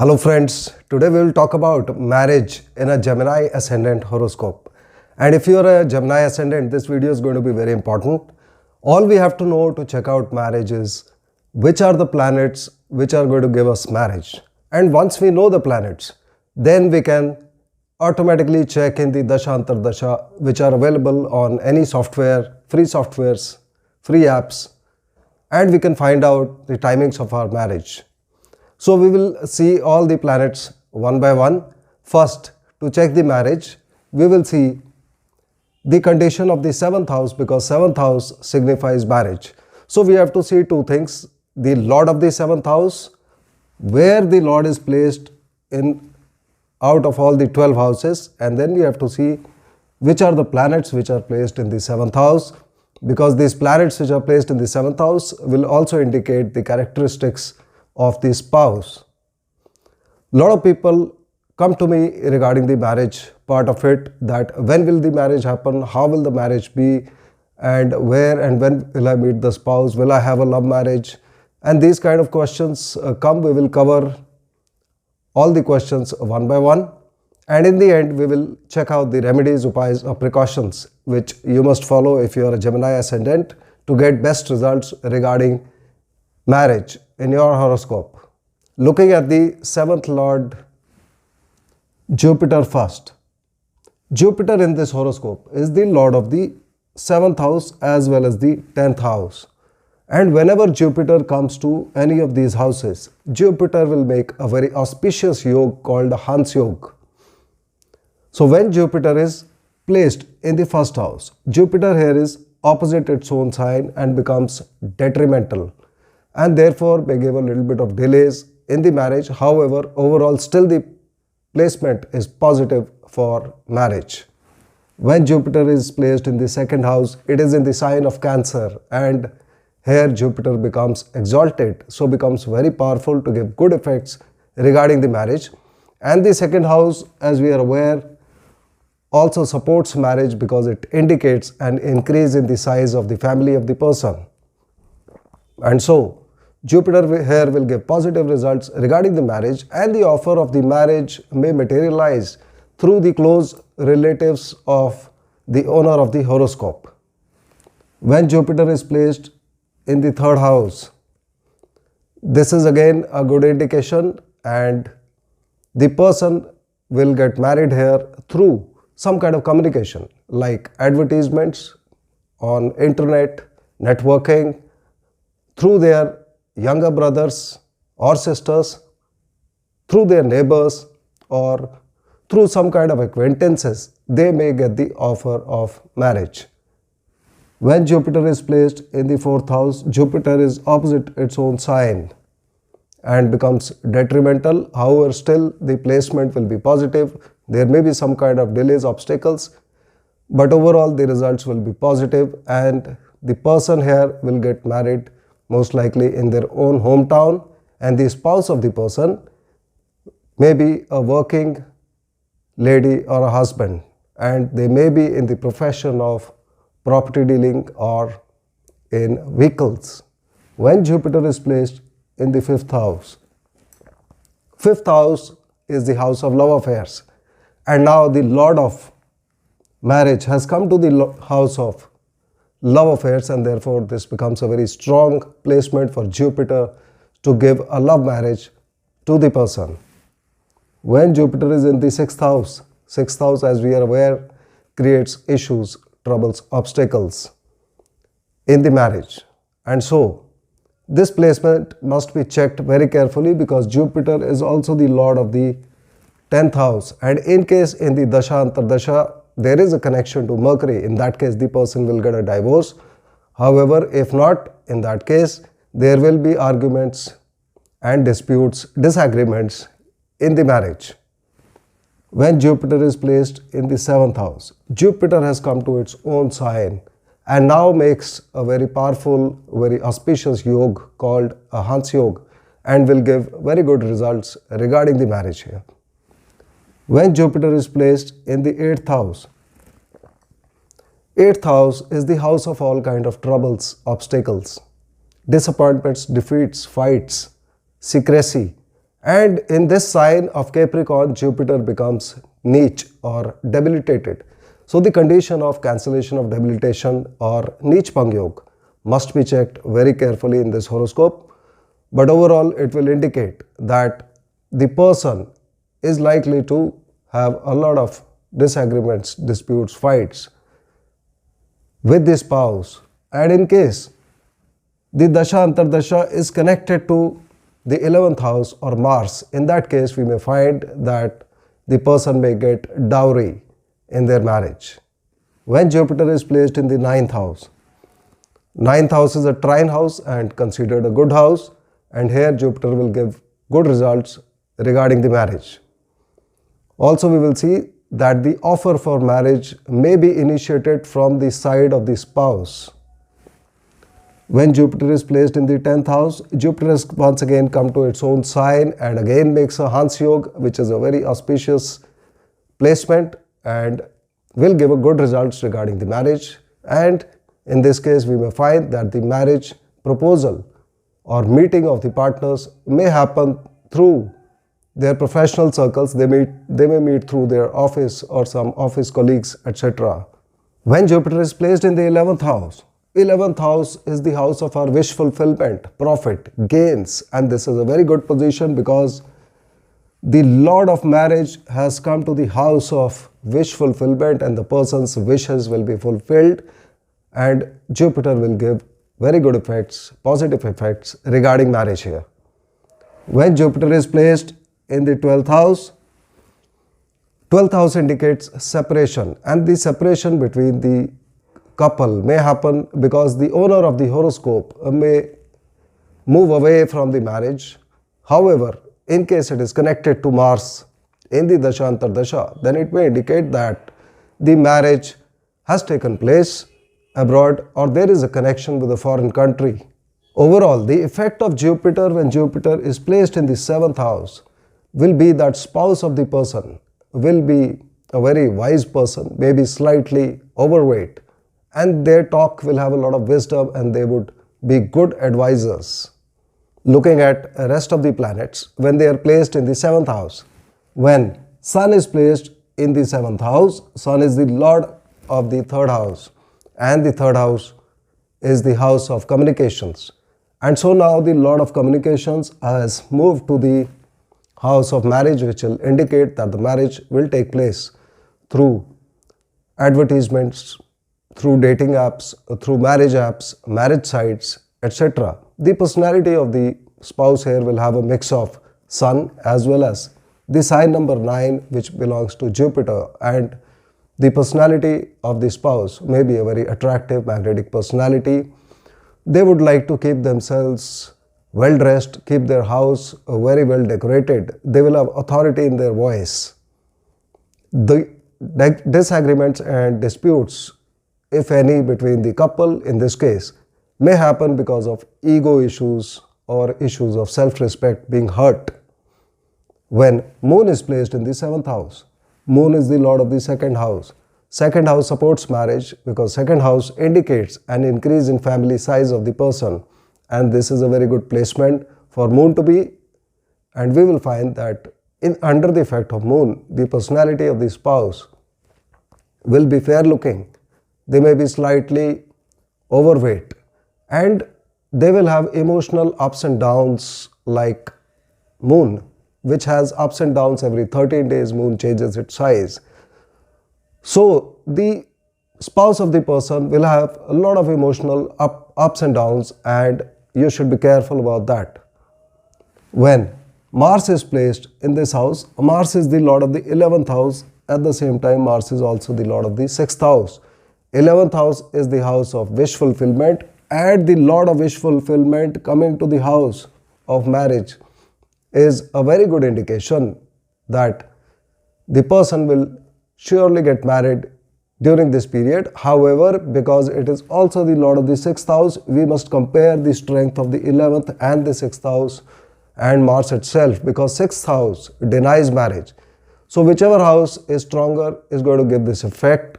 Hello friends, today we will talk about marriage in a Gemini ascendant horoscope. And if you are a Gemini ascendant, this video is going to be very important. All we have to know to check out marriage is which are the planets which are going to give us marriage. And once we know the planets, then we can automatically check in the Dasha Antardasha which are available on any software, free softwares, free apps, and we can find out the timings of our marriage. So we will see all the planets one by one. First, to check the marriage, we will see the condition of the 7th house, because 7th house signifies marriage. So we have to see two things: the Lord of the 7th house, where the Lord is placed in out of all the 12 houses, and then we have to see which are the planets which are placed in the 7th house, because these planets which are placed in the 7th house will also indicate the characteristics of the spouse. A lot of people come to me regarding the marriage part of it, that when will the marriage happen, how will the marriage be, and where and when will I meet the spouse, will I have a love marriage, and these kind of questions come. We will cover all the questions one by one, and in the end we will check out the remedies, upayas or precautions which you must follow if you are a Gemini ascendant to get best results regarding marriage in your horoscope. Looking at the 7th Lord, Jupiter first. Jupiter in this horoscope is the Lord of the 7th house as well as the 10th house. And whenever Jupiter comes to any of these houses, Jupiter will make a very auspicious yoga called Hans Yoga. So when Jupiter is placed in the first house, Jupiter here is opposite its own sign and becomes detrimental, and therefore may give a little bit of delays in the marriage. However, overall still the placement is positive for marriage. When Jupiter is placed in the 2nd house, it is in the sign of Cancer, and here Jupiter becomes exalted, so becomes very powerful to give good effects regarding the marriage. And the 2nd house, as we are aware, also supports marriage because it indicates an increase in the size of the family of the person. And so Jupiter here will give positive results regarding the marriage, and the offer of the marriage may materialize through the close relatives of the owner of the horoscope. When Jupiter is placed in the 3rd house, this is again a good indication, and the person will get married here through some kind of communication like advertisements on internet, networking, through their younger brothers or sisters, through their neighbors, or through some kind of acquaintances. They may get the offer of marriage. When Jupiter is placed in the 4th house, Jupiter is opposite its own sign and becomes detrimental. However, still the placement will be positive. There may be some kind of delays, obstacles, but overall the results will be positive, and the person here will get married most likely in their own hometown, and the spouse of the person may be a working lady or a husband, and they may be in the profession of property dealing or in vehicles. When Jupiter is placed in the 5th house, 5th house is the house of love affairs, and now the Lord of marriage has come to the house of love affairs, and therefore this becomes a very strong placement for Jupiter to give a love marriage to the person. When Jupiter is in the 6th house, 6th house, as we are aware, creates issues, troubles, obstacles in the marriage, and so this placement must be checked very carefully, because Jupiter is also the Lord of the 10th house, and in case in the Dasha Antardasha there is a connection to Mercury, in that case the person will get a divorce. However, if not, in that case there will be arguments and disputes, disagreements in the marriage. When Jupiter is placed in the 7th house, Jupiter has come to its own sign and now makes a very powerful, very auspicious yoga called a Hans Yoga, and will give very good results regarding the marriage here. When Jupiter is placed in the 8th house, 8th house is the house of all kind of troubles, obstacles, disappointments, defeats, fights, secrecy, And in this sign of Capricorn, Jupiter becomes niche or debilitated. So the condition of cancellation of debilitation or niche Pangyog must be checked very carefully in this horoscope. But overall, it will indicate that the person is likely to have a lot of disagreements, disputes, fights with the spouse. And in case the Dasha Antardasha is connected to the 11th house or Mars, in that case we may find that the person may get dowry in their marriage. When Jupiter is placed in the 9th house, 9th house is a trine house and considered a good house, and here Jupiter will give good results regarding the marriage. Also we will see that the offer for marriage may be initiated from the side of the spouse. When Jupiter is placed in the 10th house, Jupiter has once again come to its own sign and again makes a Hans Yoga, which is a very auspicious placement and will give a good results regarding the marriage. And in this case, we may find that the marriage proposal or meeting of the partners may happen through their professional circles. They may meet through their office or some office colleagues, etc. When Jupiter is placed in the 11th house, 11th house is the house of our wish fulfillment, profit, gains, and this is a very good position because the Lord of marriage has come to the house of wish fulfillment and the person's wishes will be fulfilled, and Jupiter will give very good effects, positive effects regarding marriage here. When Jupiter is placed in the 12th house, 12th house indicates separation, and the separation between the couple may happen because the owner of the horoscope may move away from the marriage. However, in case it is connected to Mars in the Dasha Antardasha, then it may indicate that the marriage has taken place abroad or there is a connection with a foreign country. Overall, the effect of Jupiter when Jupiter is placed in the 7th house will be that spouse of the person will be a very wise person, maybe slightly overweight, and their talk will have a lot of wisdom and they would be good advisors. Looking at the rest of the planets, when they are placed in the 7th house, when Sun is placed in the 7th house, Sun is the lord of the 3rd house, and the 3rd house is the house of communications. And so now the lord of communications has moved to the house of marriage, which will indicate that the marriage will take place through advertisements, through dating apps, through marriage apps, marriage sites, etc. The personality of the spouse here will have a mix of Sun as well as the sign number 9, which belongs to Jupiter, and the personality of the spouse may be a very attractive magnetic personality. They would like to keep themselves well dressed, keep their house very well decorated. They will have authority in their voice. The disagreements and disputes, if any, between the couple in this case may happen because of ego issues or issues of self-respect being hurt. When Moon is placed in the 7th house, Moon is the lord of the 2nd house. 2nd house supports marriage because 2nd house indicates an increase in family size of the person, and this is a very good placement for Moon to be. And we will find that under the effect of Moon, the personality of the spouse will be fair looking. They may be slightly overweight and they will have emotional ups and downs like Moon, which has ups and downs every 13 days. Moon changes its size. So the spouse of the person will have a lot of emotional ups and downs, and you should be careful about that. When Mars is placed in this house, Mars is the lord of the 11th house. At the same time, Mars is also the lord of the 6th house. 11th house is the house of wish fulfillment, and the lord of wish fulfillment coming to the house of marriage is a very good indication that the person will surely get married during this period. However, because it is also the lord of the 6th house, we must compare the strength of the 11th and the 6th house and Mars itself, because 6th house denies marriage. So whichever house is stronger is going to give this effect.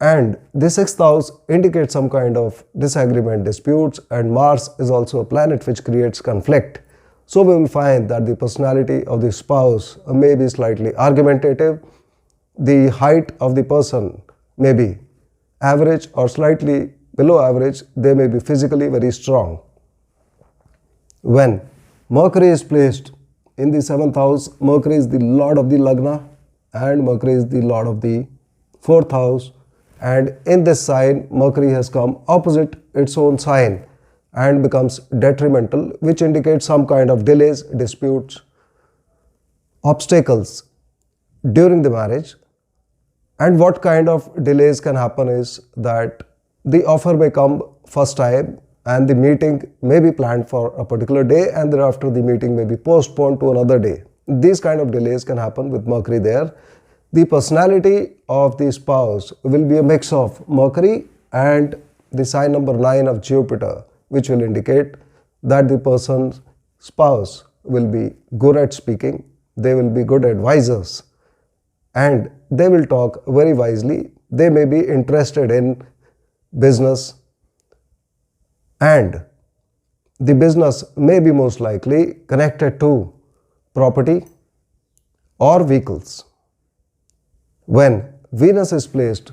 And the 6th house indicates some kind of disagreement, disputes, and Mars is also a planet which creates conflict. So we will find that the personality of the spouse may be slightly argumentative, the height of the person may be average or slightly below average, they may be physically very strong. When Mercury is placed in the 7th house, Mercury is the lord of the Lagna and Mercury is the lord of the 4th house, and in this sign Mercury has come opposite its own sign and becomes detrimental, which indicates some kind of delays, disputes, obstacles during the marriage. And what kind of delays can happen is that the offer may come first time and the meeting may be planned for a particular day and thereafter the meeting may be postponed to another day. These kind of delays can happen with Mercury there. The personality of the spouse will be a mix of Mercury and the sign number 9 of Jupiter, which will indicate that the person's spouse will be good at speaking, they will be good advisors, and they will talk very wisely. They may be interested in business, and the business may be most likely connected to property or vehicles. When Venus is placed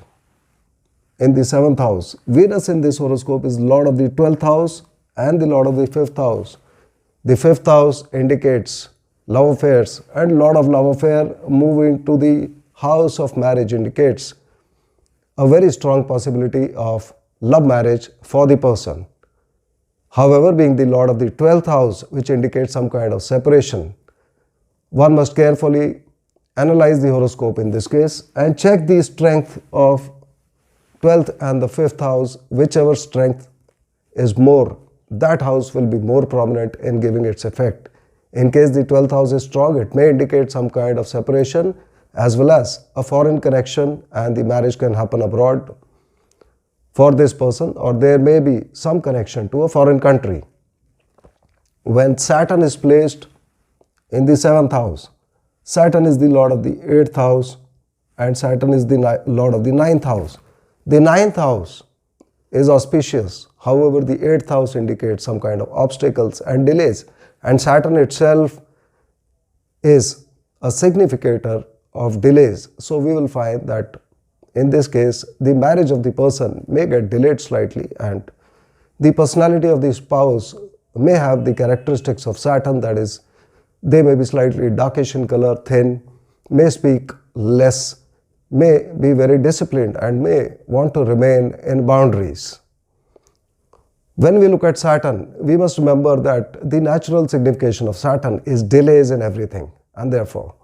in the 7th house, Venus in this horoscope is lord of the 12th house and the lord of the 5th house. The 5th house indicates love affairs, and lord of love affair moving to the house of marriage indicates a very strong possibility of love marriage for the person. However, being the lord of the 12th house, which indicates some kind of separation, one must carefully analyze the horoscope in this case and check the strength of 12th and the 5th house. Whichever strength is more, that house will be more prominent in giving its effect. In case the 12th house is strong, it may indicate some kind of separation as well as a foreign connection, and the marriage can happen abroad for this person, or there may be some connection to a foreign country. When Saturn is placed in the 7th house, Saturn is the lord of the 8th house and Saturn is the lord of the 9th house. The 9th house is auspicious. However, the 8th house indicates some kind of obstacles and delays, and Saturn itself is a significator of delays. So we will find that in this case the marriage of the person may get delayed slightly, and the personality of the spouse may have the characteristics of Saturn, that is, they may be slightly darkish in color, thin, may speak less, may be very disciplined, and may want to remain in boundaries. When we look at Saturn, we must remember that the natural signification of Saturn is delays in everything, and therefore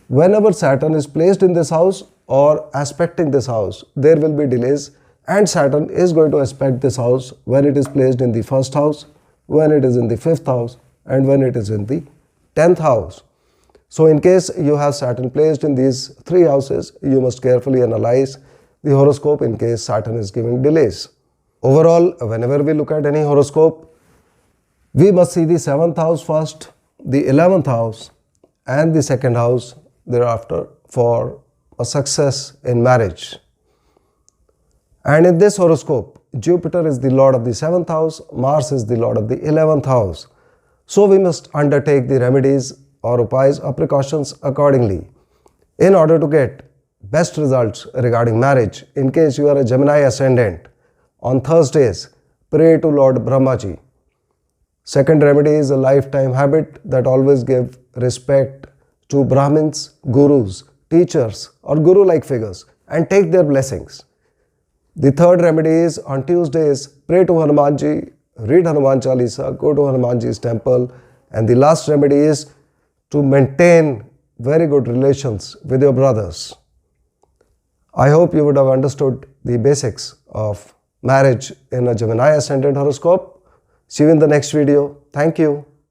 whenever Saturn is placed in this house or aspecting this house, there will be delays, and Saturn is going to aspect this house when it is placed in the 1st house, when it is in the 5th house, and when it is in the 10th house. So in case you have Saturn placed in these 3 houses, you must carefully analyze the horoscope in case Saturn is giving delays. Overall, whenever we look at any horoscope, we must see the 7th house first, the 11th house, and the 2nd house thereafter for a success in marriage. And in this horoscope, Jupiter is the lord of the 7th house, Mars is the lord of the 11th house. So we must undertake the remedies or upays or precautions accordingly in order to get best results regarding marriage. In case you are a Gemini ascendant, on Thursdays, pray to Lord Brahmaji. Second remedy is a lifetime habit that always give respect to Brahmins, gurus, teachers or guru-like figures and take their blessings. The third remedy is on Tuesdays, pray to Hanumanji, read Hanuman Chalisa, go to Hanumanji's temple, and the last remedy is to maintain very good relations with your brothers. I hope you would have understood the basics of marriage in a Gemini ascendant horoscope. See you in the next video. Thank you.